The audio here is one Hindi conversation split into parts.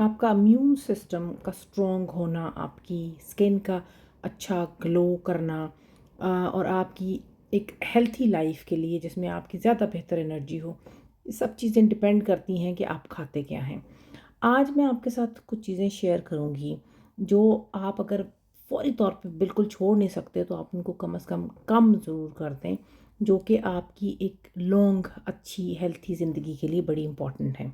आपका इम्यून सिस्टम का स्ट्रॉन्ग होना, आपकी स्किन का अच्छा ग्लो करना और आपकी एक हेल्थी लाइफ के लिए जिसमें आपकी ज़्यादा बेहतर एनर्जी हो, ये सब चीज़ें डिपेंड करती हैं कि आप खाते क्या हैं। आज मैं आपके साथ कुछ चीज़ें शेयर करूँगी जो आप अगर फ़ौरी तौर पे बिल्कुल छोड़ नहीं सकते तो आप उनको कम से कम कम ज़रूर कर दें, जो कि आपकी एक लॉन्ग अच्छी हेल्थी ज़िंदगी के लिए बड़ी इम्पॉर्टेंट है।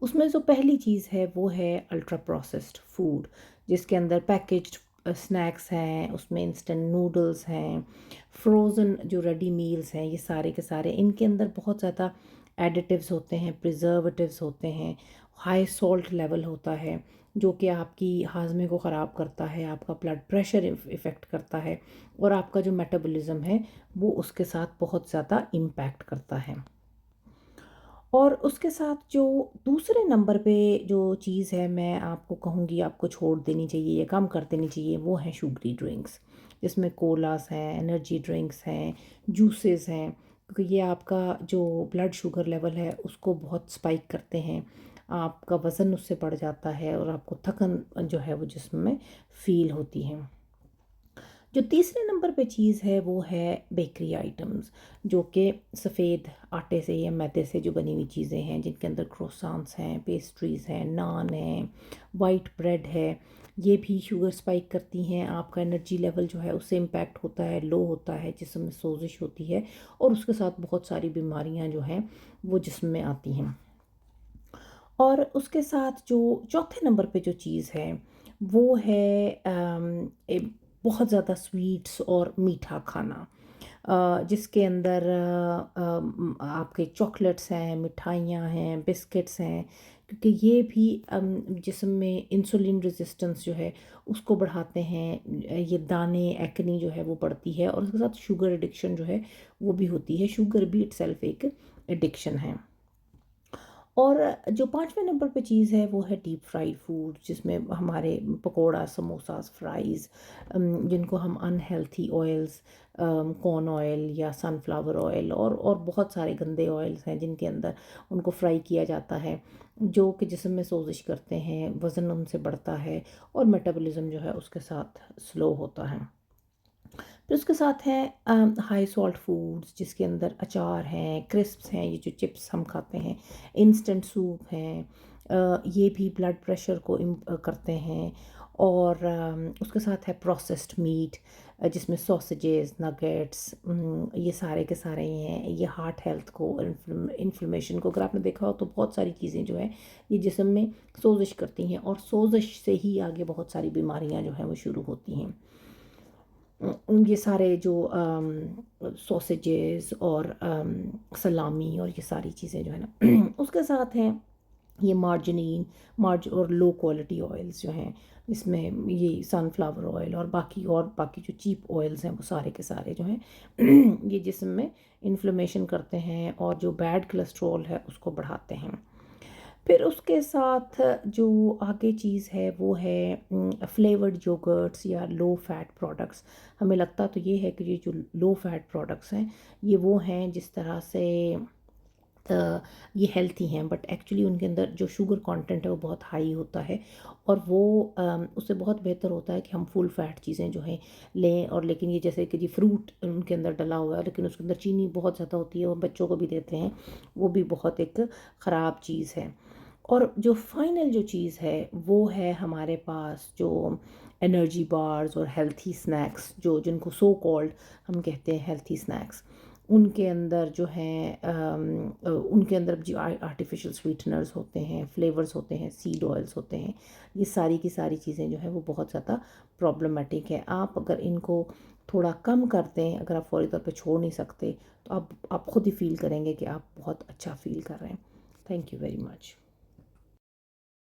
उसमें जो पहली चीज़ है वो है अल्ट्रा प्रोसेस्ड फूड, जिसके अंदर पैकेज्ड स्नैक्स हैं, उसमें इंस्टेंट नूडल्स हैं, फ्रोज़न जो रेडी मील्स हैं, ये सारे के सारे इनके अंदर बहुत ज़्यादा एडिटिव्स होते हैं, प्रिजर्वेटिव्स होते हैं, हाई सॉल्ट लेवल होता है जो कि आपकी हाजमे को ख़राब करता है, आपका ब्लड प्रेशर इफ़ेक्ट करता है और आपका जो मेटाबॉलिज्म है वो उसके साथ बहुत ज़्यादा इम्पैक्ट करता है। और उसके साथ जो दूसरे नंबर पे जो चीज़ है मैं आपको कहूँगी आपको छोड़ देनी चाहिए या कम कर देनी चाहिए, वो है शुगरी ड्रिंक्स। जिसमें कोलास हैं, एनर्जी ड्रिंक्स हैं, जूसेस हैं, क्योंकि ये आपका जो ब्लड शुगर लेवल है उसको बहुत स्पाइक करते हैं। आपका वज़न उससे बढ़ जाता है और आपको थकन जो है वो जिस्म में फ़ील होती है। जो तीसरे नंबर पे चीज़ है वो है बेकरी आइटम्स, जो कि सफ़ेद आटे से या मैदे से जो बनी हुई चीज़ें हैं, जिनके अंदर क्रोसांस हैं, पेस्ट्रीज़ हैं, नान हैं, वाइट ब्रेड है। ये भी शुगर स्पाइक करती हैं, आपका एनर्जी लेवल जो है उससे इम्पैक्ट होता है, लो होता है, जिस्म में सोजिश होती है और उसके साथ बहुत सारी बीमारियां जो हैं वो जिस्म में आती हैं। और उसके साथ जो चौथे नंबर पे जो चीज़ है वो है बहुत ज़्यादा स्वीट्स और मीठा खाना, जिसके अंदर आपके चॉकलेट्स हैं, मिठाइयाँ हैं, बिस्किट्स हैं, क्योंकि ये भी जिस्म में इंसुलिन रेजिस्टेंस जो है उसको बढ़ाते हैं। ये दाने एक्ने जो है वो बढ़ती है और उसके साथ शुगर एडिक्शन जो है वो भी होती है। शुगर भी इटसेल्फ एक एडिक्शन है। और जो 5वें नंबर पे चीज़ है वो है डीप फ्राइड फूड, जिसमें हमारे पकोड़ा, समोसास, फ्राइज़, जिनको हम अनहेल्थी ऑयल्स, कॉर्न ऑयल या सनफ्लावर ऑयल और बहुत सारे गंदे ऑयल्स हैं जिनके अंदर उनको फ्राई किया जाता है, जो कि जिस्म में सोजिश करते हैं, वज़न उनसे बढ़ता है और मेटाबॉलिज्म जो है उसके साथ स्लो होता है। फिर उसके साथ है हाई सॉल्ट फूड्स, जिसके अंदर अचार हैं, क्रिस्प्स हैं, ये जो चिप्स हम खाते हैं, इंस्टेंट सूप हैं, ये भी ब्लड प्रेशर को करते हैं। और उसके साथ है प्रोसेस्ड मीट, जिसमें सॉसेजेस, नगेट्स, ये सारे के सारे ये हैं। ये हार्ट हेल्थ को, इन्फ्लेमेशन को, अगर आपने देखा हो तो बहुत सारी चीज़ें जो है ये जिस्म में सोजिश करती हैं और सोजिश से ही आगे बहुत सारी बीमारियां जो हैं वो शुरू होती हैं। ये सारे जो सॉसेजेस और सलामी और ये सारी चीज़ें जो है ना उसके साथ हैं ये मार्ज और लो क्वालिटी ऑयल्स जो हैं, इसमें ये सनफ्लावर ऑयल और बाकी जो चीप ऑयल्स हैं वो सारे के सारे जो हैं ये जिस्म में इन्फ्लेमेशन करते हैं और जो बैड कोलेस्ट्रॉल है उसको बढ़ाते हैं। फिर उसके साथ जो आगे चीज़ है वो है फ्लेवर्ड योगर्ट्स या लो फैट प्रोडक्ट्स। हमें लगता तो ये है कि ये जो लो फैट प्रोडक्ट्स हैं ये वो हैं जिस तरह से ये हेल्थी हैं, बट एक्चुअली उनके अंदर जो शुगर कंटेंट है वो बहुत हाई होता है और वो उससे बहुत बेहतर होता है कि हम फुल फैट चीज़ें जो हैं लें। और लेकिन ये जैसे कि जी फ्रूट उनके अंदर डला हुआ है लेकिन उसके अंदर चीनी बहुत ज़्यादा होती है और बच्चों को भी देते हैं, वो भी बहुत एक ख़राब चीज़ है। और जो फाइनल जो चीज़ है वो है हमारे पास जो एनर्जी बार्स और हेल्थी स्नैक्स, जो जिनको सो कॉल्ड हम कहते हैं हेल्थी स्नैक्स, उनके अंदर जो हैं उनके अंदर जो आर्टिफिशियल स्वीटनर्स होते हैं, फ्लेवर्स होते हैं, सीड ऑयल्स होते हैं, ये सारी की सारी चीज़ें जो है वो बहुत ज़्यादा प्रॉब्लमेटिक है। आप अगर इनको थोड़ा कम कर दें, अगर आप फौरी तौर पे छोड़ नहीं सकते तो आप खुद ही फील करेंगे कि आप बहुत अच्छा फील कर रहे हैं। Thank you very much.